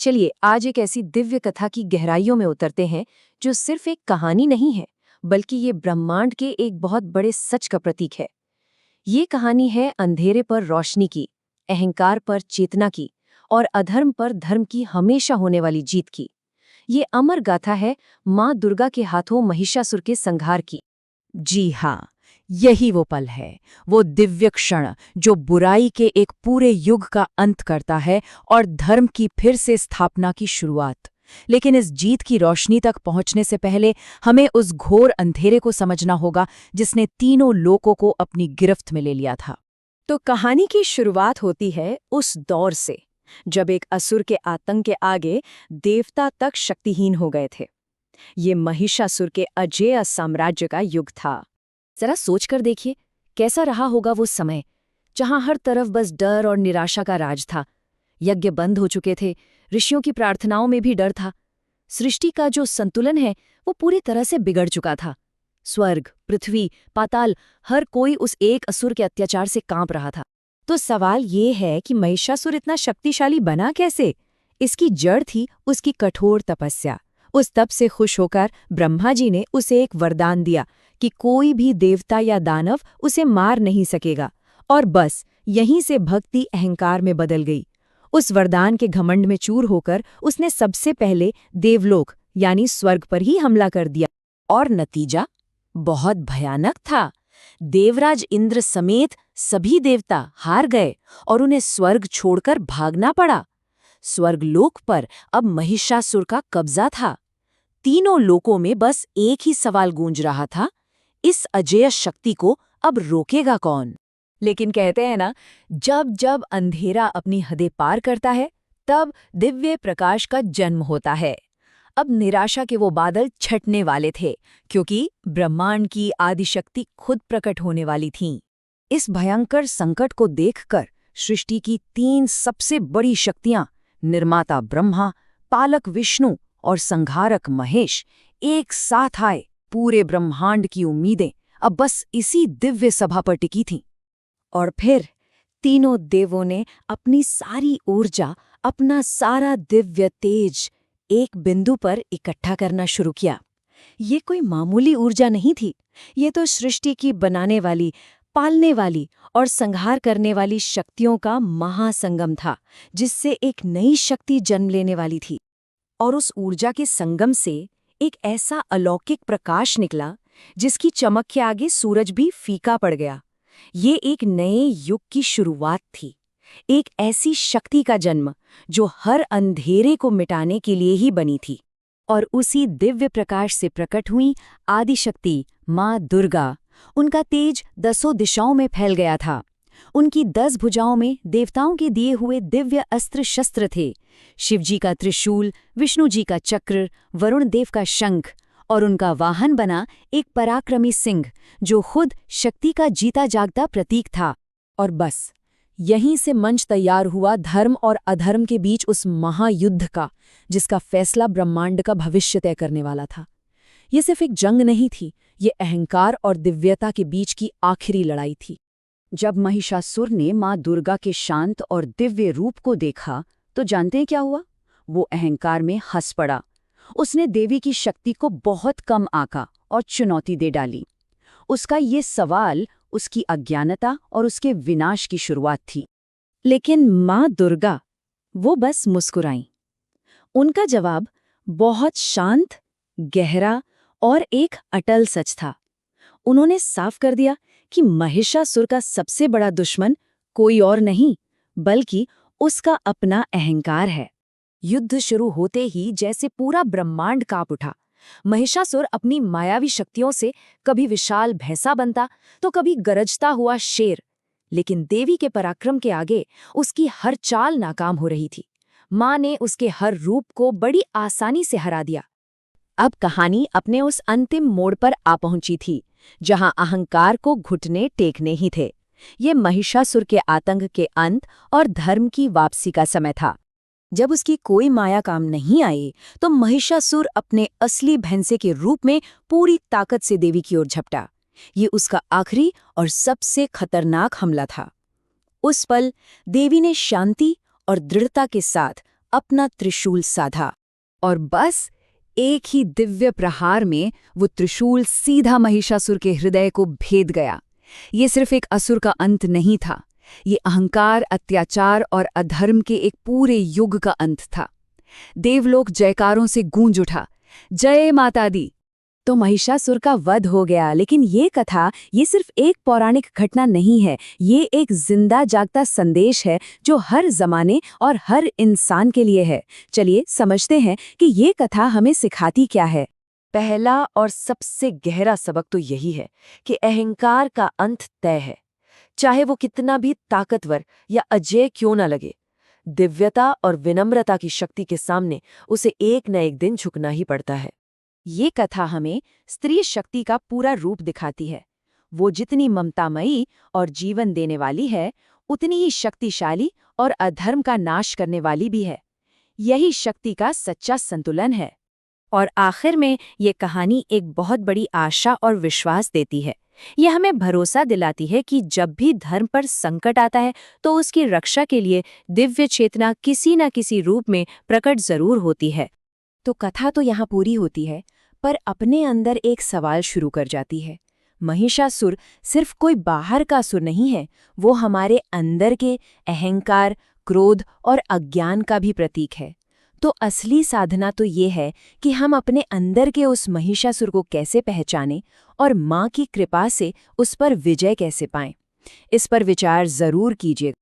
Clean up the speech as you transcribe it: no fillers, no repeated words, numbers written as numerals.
चलिए आज एक ऐसी दिव्य कथा की गहराइयों में उतरते हैं जो सिर्फ एक कहानी नहीं है, बल्कि ये ब्रह्मांड के एक बहुत बड़े सच का प्रतीक है। ये कहानी है अंधेरे पर रोशनी की, अहंकार पर चेतना की और अधर्म पर धर्म की हमेशा होने वाली जीत की। ये अमर गाथा है माँ दुर्गा के हाथों महिषासुर के संहार की। जी हाँ, यही वो पल है, वो दिव्य क्षण जो बुराई के एक पूरे युग का अंत करता है और धर्म की फिर से स्थापना की शुरुआत। लेकिन इस जीत की रोशनी तक पहुंचने से पहले हमें उस घोर अंधेरे को समझना होगा जिसने तीनों लोकों को अपनी गिरफ्त में ले लिया था। तो कहानी की शुरुआत होती है उस दौर से जब एक असुर के आतंक के आगे देवता तक शक्तिहीन हो गए थे। ये महिषासुर के अजेय साम्राज्य का युग था। जरा सोचकर देखिए, कैसा रहा होगा वो समय जहां हर तरफ बस डर और निराशा का राज था। यज्ञ बंद हो चुके थे, ऋषियों की प्रार्थनाओं में भी डर था। सृष्टि का जो संतुलन है वो पूरी तरह से बिगड़ चुका था। स्वर्ग, पृथ्वी, पाताल, हर कोई उस एक असुर के अत्याचार से कांप रहा था। तो सवाल ये है कि महिषासुर इतना शक्तिशाली बना कैसे? इसकी जड़ थी उसकी कठोर तपस्या। उस तप से खुश होकर ब्रह्मा जी ने उसे एक वरदान दिया कि कोई भी देवता या दानव उसे मार नहीं सकेगा, और बस यहीं से भक्ति अहंकार में बदल गई। उस वरदान के घमंड में चूर होकर उसने सबसे पहले देवलोक यानी स्वर्ग पर ही हमला कर दिया, और नतीजा बहुत भयानक था। देवराज इंद्र समेत सभी देवता हार गए और उन्हें स्वर्ग छोड़कर भागना पड़ा। स्वर्गलोक पर अब महिषासुर का कब्जा था। तीनों लोकों में बस एक ही सवाल गूंज रहा था, इस अजेय शक्ति को अब रोकेगा कौन? लेकिन कहते हैं ना, जब जब अंधेरा अपनी हदें पार करता है तब दिव्य प्रकाश का जन्म होता है। अब निराशा के वो बादल छटने वाले थे, क्योंकि ब्रह्मांड की आदिशक्ति खुद प्रकट होने वाली थीं। इस भयंकर संकट को देखकर सृष्टि की तीन सबसे बड़ी शक्तियां, निर्माता ब्रह्मा, पालक विष्णु और संहारक महेश, एक साथ आए। पूरे ब्रह्मांड की उम्मीदें अब बस इसी दिव्य सभा पर टिकी थीं। और फिर तीनों देवों ने अपनी सारी ऊर्जा, अपना सारा दिव्य तेज एक बिंदु पर इकट्ठा करना शुरू किया। ये कोई मामूली ऊर्जा नहीं थी, ये तो सृष्टि की बनाने वाली, पालने वाली और संहार करने वाली शक्तियों का महासंगम था, जिससे एक नई शक्ति जन्म लेने वाली थी। और उस ऊर्जा के संगम से एक ऐसा अलौकिक प्रकाश निकला जिसकी चमक के आगे सूरज भी फीका पड़ गया। ये एक नए युग की शुरुआत थी, एक ऐसी शक्ति का जन्म जो हर अंधेरे को मिटाने के लिए ही बनी थी। और उसी दिव्य प्रकाश से प्रकट हुई आदिशक्ति माँ दुर्गा। उनका तेज 10 दिशाओं में फैल गया था। उनकी 10 भुजाओं में देवताओं के दिए हुए दिव्य अस्त्र शस्त्र थे। शिवजी का त्रिशूल, विष्णु जी का चक्र, वरुण देव का शंख, और उनका वाहन बना एक पराक्रमी सिंह जो खुद शक्ति का जीता जागता प्रतीक था। और बस यहीं से मंच तैयार हुआ धर्म और अधर्म के बीच उस महायुद्ध का, जिसका फैसला ब्रह्मांड का भविष्य तय करने वाला था। ये सिर्फ एक जंग नहीं थी, ये अहंकार और दिव्यता के बीच की आखिरी लड़ाई थी। जब महिषासुर ने माँ दुर्गा के शांत और दिव्य रूप को देखा तो जानते हैं क्या हुआ? वो अहंकार में हंस पड़ा। उसने देवी की शक्ति को बहुत कम आंका और चुनौती दे डाली। उसका ये सवाल उसकी अज्ञानता और उसके विनाश की शुरुआत थी। लेकिन माँ दुर्गा वो बस मुस्कुराईं। उनका जवाब बहुत शांत, गहरा और एक अटल सच था। उन्होंने साफ कर दिया कि महिषासुर का सबसे बड़ा दुश्मन कोई और नहीं, बल्कि उसका अपना अहंकार है। युद्ध शुरू होते ही जैसे पूरा ब्रह्मांड कांप उठा। महिषासुर अपनी मायावी शक्तियों से कभी विशाल भैंसा बनता तो कभी गरजता हुआ शेर, लेकिन देवी के पराक्रम के आगे उसकी हर चाल नाकाम हो रही थी। माँ ने उसके हर रूप को बड़ी आसानी से हरा दिया। अब कहानी अपने उस अंतिम मोड़ पर आ पहुंची थी जहां अहंकार को घुटने टेकने ही थे। ये महिषासुर के आतंक के अंत और धर्म की वापसी का समय था। जब उसकी कोई माया काम नहीं आई तो महिषासुर अपने असली भैंसे के रूप में पूरी ताकत से देवी की ओर झपटा। ये उसका आखिरी और सबसे खतरनाक हमला था। उस पल देवी ने शांति और दृढ़ता के साथ अपना त्रिशूल साधा। और बस एक ही दिव्य प्रहार में वो त्रिशूल सीधा महिषासुर के हृदय को भेद गया। ये सिर्फ एक असुर का अंत नहीं था, ये अहंकार, अत्याचार और अधर्म के एक पूरे युग का अंत था। देवलोक जयकारों से गूंज उठा, जय माता दी। तो महिषासुर का वध हो गया, लेकिन ये कथा ये सिर्फ एक पौराणिक घटना नहीं है, ये एक जिंदा जागता संदेश है जो हर जमाने और हर इंसान के लिए है। चलिए समझते हैं कि ये कथा हमें सिखाती क्या है। पहला और सबसे गहरा सबक तो यही है कि अहंकार का अंत तय है, चाहे वो कितना भी ताकतवर या अजेय क्यों न लगे। दिव्यता और विनम्रता की शक्ति के सामने उसे एक न एक दिन झुकना ही पड़ता है। ये कथा हमें स्त्री शक्ति का पूरा रूप दिखाती है। वो जितनी ममतामयी और जीवन देने वाली है, उतनी ही शक्तिशाली और अधर्म का नाश करने वाली भी है। यही शक्ति का सच्चा संतुलन है। और आखिर में ये कहानी एक बहुत बड़ी आशा और विश्वास देती है। ये हमें भरोसा दिलाती है कि जब भी धर्म पर संकट आता है तो उसकी रक्षा के लिए दिव्य चेतना किसी न किसी रूप में प्रकट जरूर होती है। तो कथा तो यहाँ पूरी होती है, पर अपने अंदर एक सवाल शुरू कर जाती है। महिषासुर सिर्फ कोई बाहर का असुर नहीं है, वो हमारे अंदर के अहंकार, क्रोध और अज्ञान का भी प्रतीक है। तो असली साधना तो ये है कि हम अपने अंदर के उस महिषासुर को कैसे पहचानें और माँ की कृपा से उस पर विजय कैसे पाएं। इस पर विचार जरूर कीजिए।